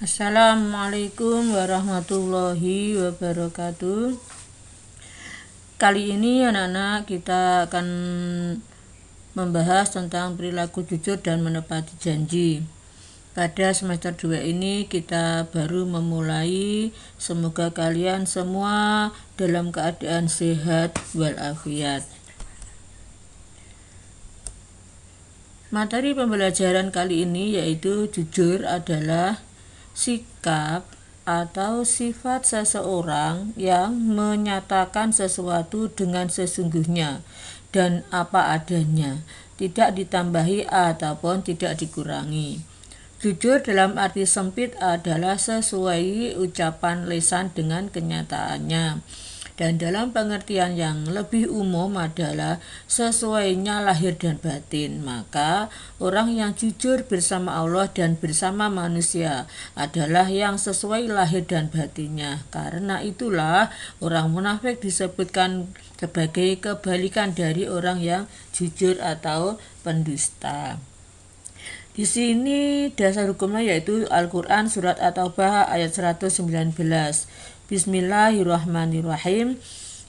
Assalamualaikum warahmatullahi wabarakatuh. Kali ini anak-anak kita akan membahas tentang perilaku jujur dan menepati janji. Pada semester 2 ini kita baru memulai. Semoga kalian semua dalam keadaan sehat walafiat. Materi pembelajaran kali ini yaitu jujur adalah sikap atau sifat seseorang yang menyatakan sesuatu dengan sesungguhnya dan apa adanya, tidak ditambahi ataupun tidak dikurangi. Jujur dalam arti sempit adalah sesuai ucapan lisan dengan kenyataannya. Dan dalam pengertian yang lebih umum adalah sesuainya lahir dan batin. Maka orang yang jujur bersama Allah dan bersama manusia adalah yang sesuai lahir dan batinnya. Karena itulah orang munafik disebutkan sebagai kebalikan dari orang yang jujur atau pendusta. Di sini dasar hukumnya yaitu Al-Quran surat At-Taubah ayat 119. Bismillahirrahmanirrahim.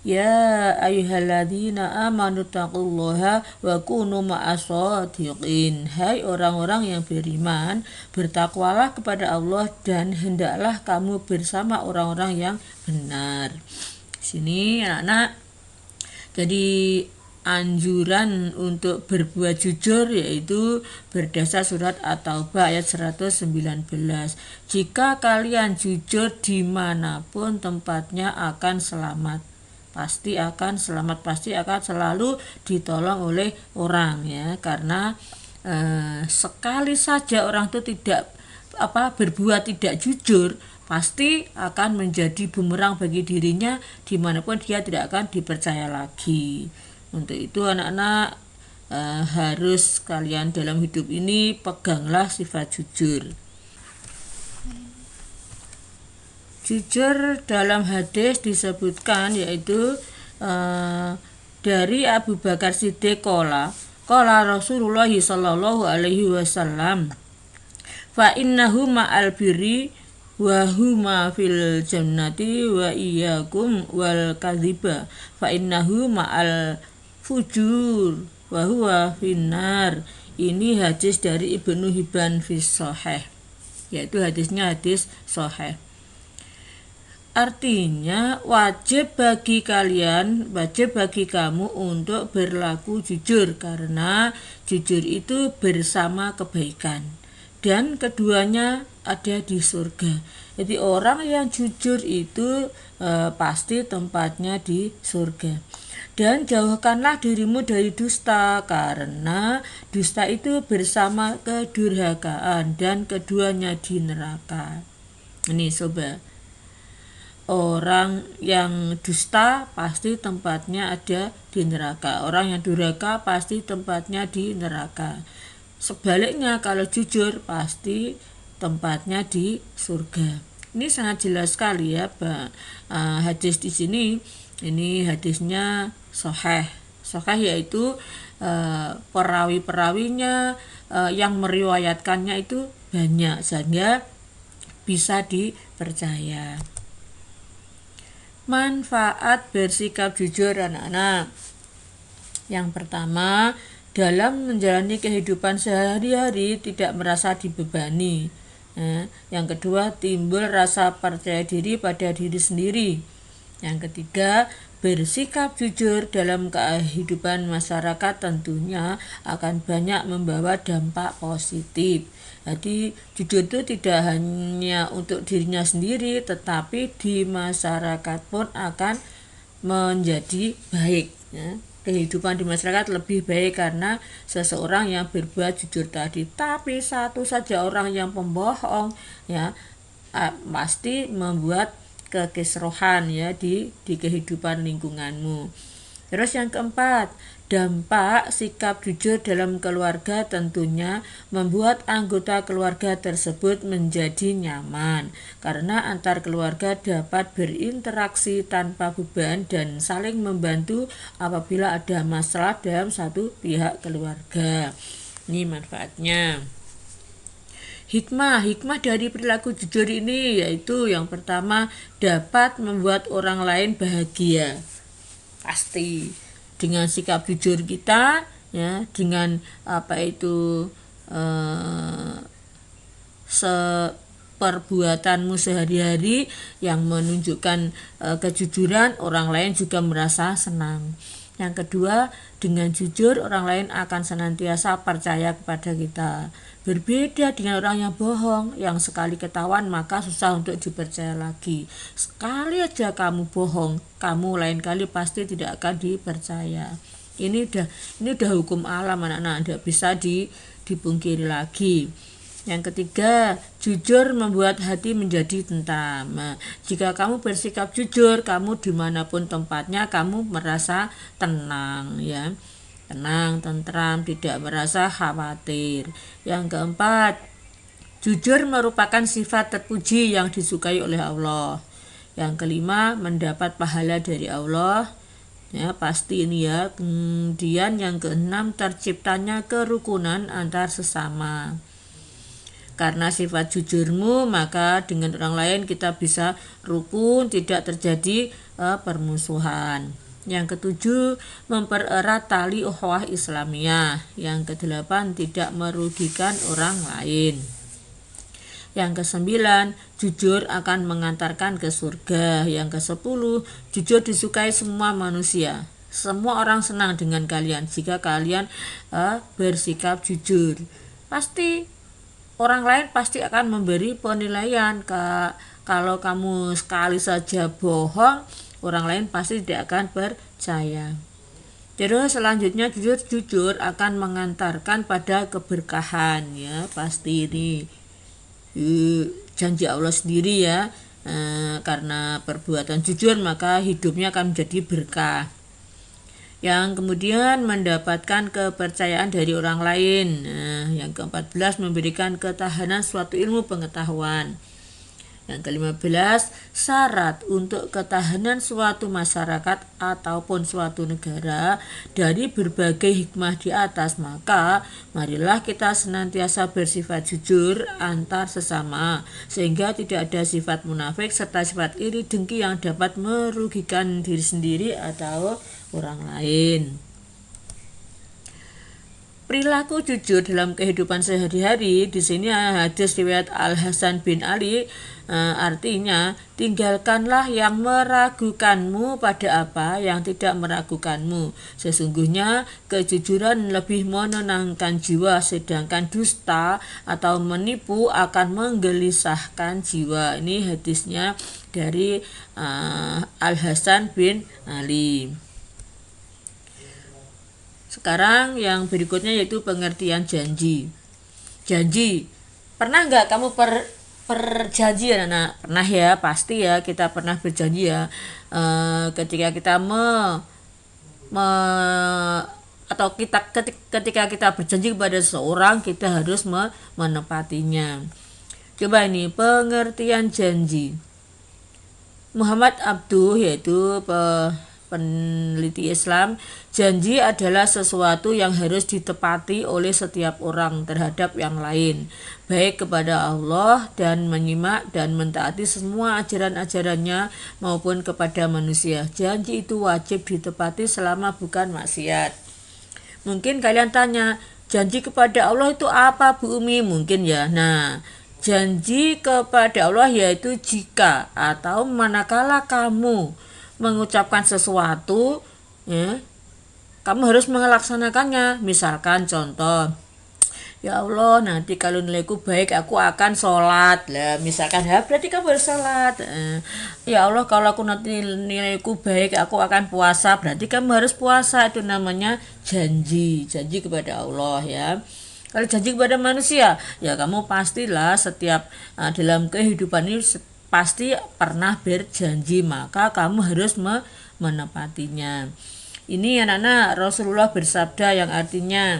Ya ayyuhalladzina amanu taqullaha wa kunu ma'as-shadiqin. Hai orang-orang yang beriman, bertakwalah kepada Allah dan hendaklah kamu bersama orang-orang yang benar. Sini anak-anak, jadi anjuran untuk berbuat jujur yaitu berdasar surat At-Taubah ayat 119. Jika kalian jujur dimanapun tempatnya akan selamat. Pasti akan selamat, pasti akan selalu ditolong oleh orang ya, karena sekali saja orang itu tidak berbuat tidak jujur, pasti akan menjadi bumerang bagi dirinya dimanapun dia tidak akan dipercaya lagi. Untuk itu anak-anak harus kalian dalam hidup ini peganglah sifat jujur. Jujur dalam hadis disebutkan yaitu dari Abu Bakar Siddiq qala Rasulullah sallallahu alaihi wasallam fa innahu ma'al birri wa huma fil jannati wa iyyakum wal kadhiba fa innahu ma'al fujur wa huwa finnar. Ini hadis dari Ibnu Hibban fi Shahih, yaitu hadisnya hadis sahih. Artinya wajib bagi kamu untuk berlaku jujur, karena jujur itu bersama kebaikan dan keduanya ada di surga. Jadi orang yang jujur itu pasti tempatnya di surga. Dan jauhkanlah dirimu dari dusta, karena dusta itu bersama kedurhakaan dan keduanya di neraka. Ini sobat, orang yang dusta pasti tempatnya ada di neraka, orang yang durhaka pasti tempatnya di neraka. Sebaliknya kalau jujur pasti tempatnya di surga. Ini sangat jelas sekali ya, hadis di sini. Ini hadisnya sahih yaitu perawi-perawinya yang meriwayatkannya itu banyak sehingga bisa dipercaya. Manfaat bersikap jujur anak-anak. Yang pertama, dalam menjalani kehidupan sehari-hari tidak merasa dibebani. Yang kedua, timbul rasa percaya diri pada diri sendiri. Yang ketiga, bersikap jujur dalam kehidupan masyarakat tentunya akan banyak membawa dampak positif. Jadi jujur itu tidak hanya untuk dirinya sendiri, tetapi di masyarakat pun akan menjadi baik ya. Kehidupan di masyarakat lebih baik karena seseorang yang berbuat jujur tadi. Tapi satu saja orang yang pembohong ya pasti membuat kekisruhan ya di kehidupan lingkunganmu. Terus yang keempat, dampak sikap jujur dalam keluarga tentunya membuat anggota keluarga tersebut menjadi nyaman, karena antar keluarga dapat berinteraksi tanpa beban dan saling membantu apabila ada masalah dalam satu pihak keluarga. Ini manfaatnya. Hikmah dari perilaku jujur ini yaitu yang pertama, dapat membuat orang lain bahagia. Pasti dengan sikap jujur kita, ya, dengan perbuatanmu sehari-hari yang menunjukkan kejujuran, orang lain juga merasa senang. Yang kedua, dengan jujur orang lain akan senantiasa percaya kepada kita. Berbeda dengan orang yang bohong, yang sekali ketahuan maka susah untuk dipercaya lagi. Sekali aja kamu bohong, kamu lain kali pasti tidak akan dipercaya. Ini udah hukum alam anak-anak, tidak bisa dipungkiri lagi. Yang ketiga, jujur membuat hati menjadi tentram. Jika kamu bersikap jujur, kamu dimanapun tempatnya kamu merasa tenang, ya, tenang, tentram, tidak merasa khawatir. Yang keempat, jujur merupakan sifat terpuji yang disukai oleh Allah. Yang kelima, mendapat pahala dari Allah, ya, pasti ini ya. Kemudian yang keenam, terciptanya kerukunan antar sesama. Karena sifat jujurmu, maka dengan orang lain kita bisa rukun, tidak terjadi permusuhan. Yang ketujuh, mempererat tali ukhuwah Islamiyah. Yang kedelapan, tidak merugikan orang lain. Yang kesembilan, jujur akan mengantarkan ke surga. Yang kesepuluh, jujur disukai semua manusia. Semua orang senang dengan kalian jika kalian bersikap jujur. Orang lain pasti akan memberi penilaian. Kalau kamu sekali saja bohong, orang lain pasti tidak akan percaya. Terus selanjutnya, jujur akan mengantarkan pada keberkahan, ya, pasti ini janji Allah sendiri, ya. Karena perbuatan jujur maka hidupnya akan menjadi berkah. Yang kemudian mendapatkan kepercayaan dari orang lain. Yang ke-14, memberikan ketahanan suatu ilmu pengetahuan. Yang ke-15, syarat untuk ketahanan suatu masyarakat ataupun suatu negara dari berbagai hikmah di atas. Maka marilah kita senantiasa bersifat jujur antar sesama, sehingga tidak ada sifat munafik serta sifat iri dengki yang dapat merugikan diri sendiri atau orang lain. Perilaku jujur dalam kehidupan sehari-hari, di sini hadis riwayat Al Hasan bin Ali, artinya tinggalkanlah yang meragukanmu pada apa yang tidak meragukanmu. Sesungguhnya kejujuran lebih menenangkan jiwa, sedangkan dusta atau menipu akan menggelisahkan jiwa. Ini hadisnya dari Al Hasan bin Ali. Sekarang yang berikutnya yaitu pengertian janji. Janji, pernah nggak kamu perjanji, anak? Pernah ya, pasti ya, kita pernah berjanji ya. Ketika kita ketika kita berjanji kepada seseorang, kita harus menepatinya. Coba ini pengertian janji. Muhammad Abduh, yaitu peneliti Islam, janji adalah sesuatu yang harus ditepati oleh setiap orang terhadap yang lain, baik kepada Allah dan menyimak dan mentaati semua ajaran-ajarannya maupun kepada manusia. Janji itu wajib ditepati selama bukan maksiat. Mungkin kalian tanya, janji kepada Allah itu apa, Bu Umi? Mungkin ya. Nah, janji kepada Allah yaitu jika atau manakala kamu mengucapkan sesuatu, ya, kamu harus melaksanakannya. Misalkan contoh, ya Allah, nanti kalau nilaiku baik aku akan sholat lah, misalkan, ya berarti kamu harus sholat. Ya Allah, kalau aku nanti nilaiku baik aku akan puasa, berarti kamu harus puasa. Itu namanya janji kepada Allah, ya. Kalau janji kepada manusia, ya kamu pastilah setiap dalam kehidupan ini pasti pernah berjanji, maka kamu harus menepatinya. Ini anak-anak, Rasulullah bersabda yang artinya,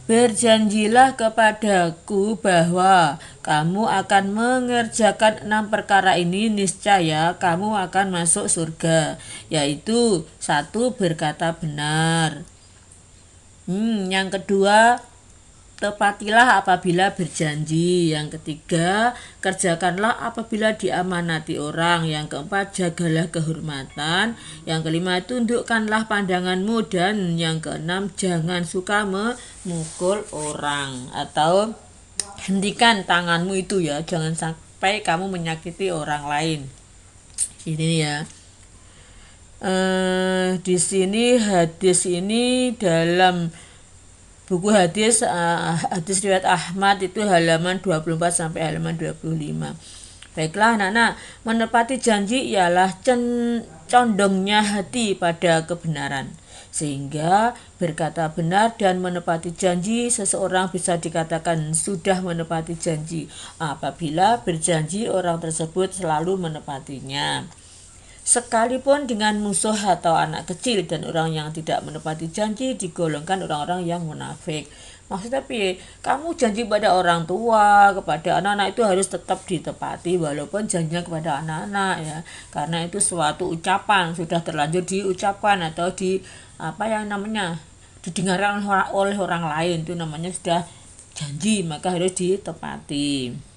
berjanjilah kepadaku bahwa kamu akan mengerjakan 6 perkara ini, niscaya kamu akan masuk surga, yaitu 1, berkata benar. Yang kedua, Tepatilah apabila berjanji. Yang ketiga, kerjakanlah apabila diamanati orang. Yang keempat, jagalah kehormatan. Yang kelima, tundukkanlah pandanganmu. Dan yang keenam, jangan suka memukul orang. Atau hentikan tanganmu itu ya, jangan sampai kamu menyakiti orang lain. Ini ya. Di sini hadis ini dalam buku hadis riwayat Ahmad itu halaman 24 sampai halaman 25. Baiklah anak-anak, menepati janji ialah condongnya hati pada kebenaran. Sehingga berkata benar dan menepati janji, seseorang bisa dikatakan sudah menepati janji apabila berjanji orang tersebut selalu menepatinya. Sekalipun dengan musuh atau anak kecil dan orang yang tidak menepati janji digolongkan orang-orang yang munafik. Maksudnya kamu janji pada orang tua, kepada anak-anak itu harus tetap ditepati walaupun janjinya kepada anak-anak ya. Karena itu suatu ucapan, sudah terlanjur diucapkan atau didengarkan oleh orang lain, itu namanya sudah janji, maka harus ditepati.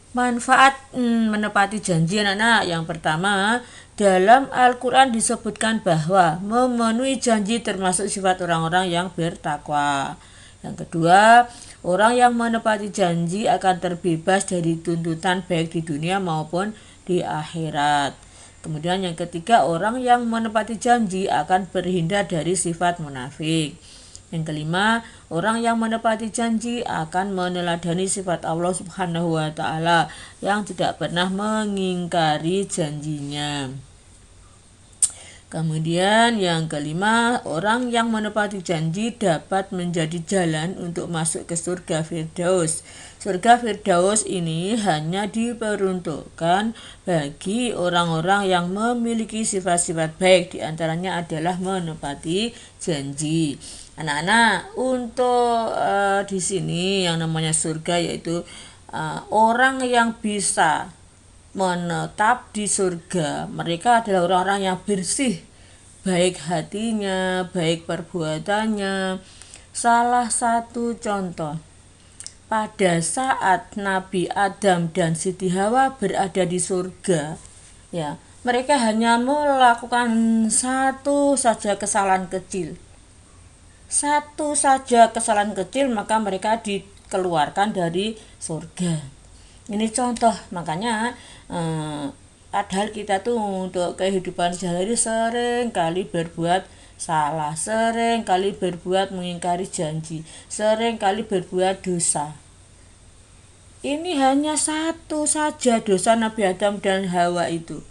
Manfaat menepati janji anak-anak. Yang pertama, dalam Al-Quran disebutkan bahwa memenuhi janji termasuk sifat orang-orang yang bertakwa. Yang kedua, orang yang menepati janji akan terbebas dari tuntutan baik di dunia maupun di akhirat. Kemudian yang ketiga, orang yang menepati janji akan berhindar dari sifat munafik. Yang kelima, orang yang menepati janji akan meneladani sifat Allah Subhanahu wa Ta'ala yang tidak pernah mengingkari janjinya. Kemudian yang kelima, orang yang menepati janji dapat menjadi jalan untuk masuk ke surga Firdaus. Surga Firdaus ini hanya diperuntukkan bagi orang-orang yang memiliki sifat-sifat baik, diantaranya adalah menepati janji. Anak-anak, untuk di sini yang namanya surga yaitu orang yang bisa menetap di surga, mereka adalah orang-orang yang bersih, baik hatinya, baik perbuatannya. Salah satu contoh, pada saat Nabi Adam dan Siti Hawa berada di surga, ya, mereka hanya melakukan satu saja kesalahan kecil. Satu saja kesalahan kecil, maka mereka dikeluarkan dari surga. Ini contoh, makanya padahal kita tuh untuk kehidupan sehari-hari sering kali berbuat salah, sering kali berbuat mengingkari janji, sering kali berbuat dosa. Ini hanya satu saja dosa Nabi Adam dan Hawa itu.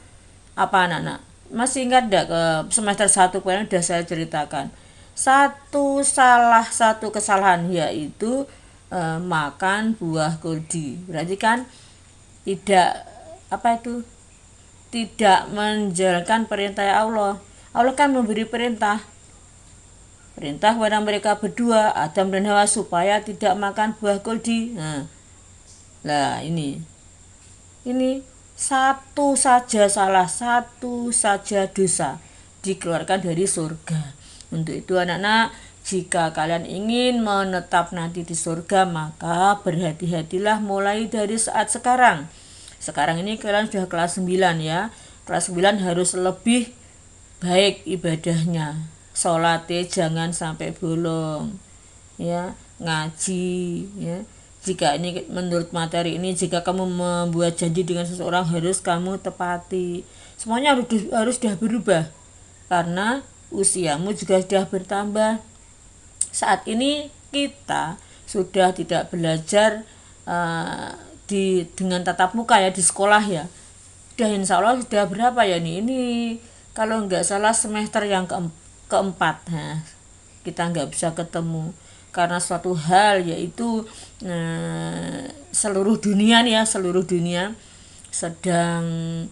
Apa anak-anak? Masih ingat enggak ke semester 1 kemarin sudah saya ceritakan? Salah satu kesalahan yaitu makan buah kuldi. Berarti kan tidak menjalankan perintah Allah. Allah kan memberi perintah kepada mereka berdua, Adam dan Hawa, supaya tidak makan buah kuldi. Nah, ini satu saja salah, satu saja dosa dikeluarkan dari surga. Untuk itu anak-anak, jika kalian ingin menetap nanti di surga, maka berhati-hatilah mulai dari saat sekarang. Sekarang ini kalian sudah kelas 9 ya. Kelas 9 harus lebih baik ibadahnya. Sholatnya jangan sampai bolong. Ya, ngaji ya. Jika ini menurut materi ini, jika kamu membuat janji dengan seseorang harus kamu tepati. Semuanya harus sudah berubah. Karena usiamu juga sudah bertambah. Saat ini kita sudah tidak belajar dengan tatap muka ya di sekolah ya. Sudah insya Allah sudah berapa ya ini kalau nggak salah semester yang keempat. Nah, kita nggak bisa ketemu karena suatu hal yaitu seluruh dunia sedang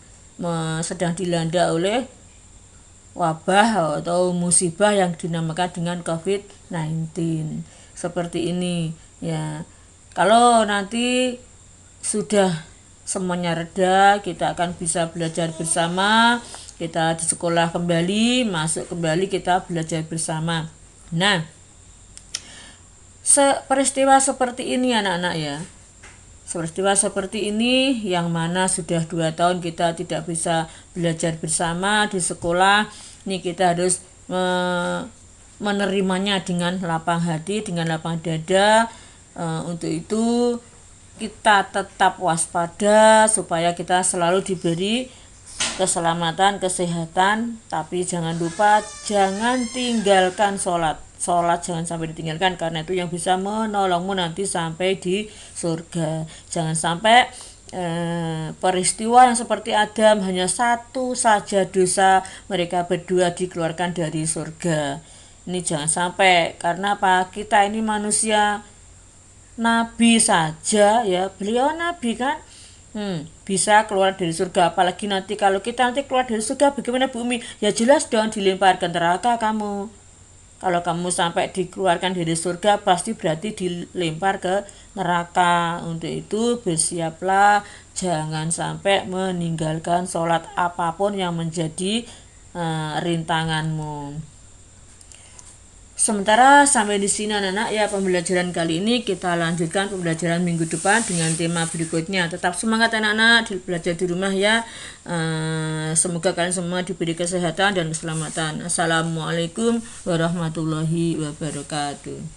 dilanda oleh wabah atau musibah yang dinamakan dengan COVID-19 seperti ini ya. Kalau nanti sudah semuanya reda, kita akan bisa belajar bersama, kita di sekolah kembali, masuk kembali, kita belajar bersama. Nah, Peristiwa seperti ini anak-anak ya, peristiwa seperti ini yang mana sudah 2 tahun kita tidak bisa belajar bersama di sekolah, ini kita harus menerimanya dengan lapang hati, dengan lapang dada. Untuk itu kita tetap waspada supaya kita selalu diberi keselamatan, kesehatan, tapi jangan lupa jangan tinggalkan sholat jangan sampai ditinggalkan, karena itu yang bisa menolongmu nanti sampai di surga. Jangan sampai peristiwa yang seperti Adam, hanya satu saja dosa mereka berdua dikeluarkan dari surga. Ini jangan sampai, karena apa? Kita ini manusia, nabi saja ya, beliau nabi kan, bisa keluar dari surga, apalagi nanti kalau kita nanti keluar dari surga bagaimana bumi? Ya jelas dong dilempar ke neraka kamu. Kalau kamu sampai dikeluarkan dari surga pasti berarti dilempar ke neraka. Untuk itu bersiaplah, jangan sampai meninggalkan sholat apapun yang menjadi rintanganmu. Sementara sampai di sini anak-anak ya, pembelajaran kali ini kita lanjutkan pembelajaran minggu depan dengan tema berikutnya. Tetap semangat anak-anak belajar di rumah ya. Semoga kalian semua diberi kesehatan dan keselamatan. Assalamualaikum warahmatullahi wabarakatuh.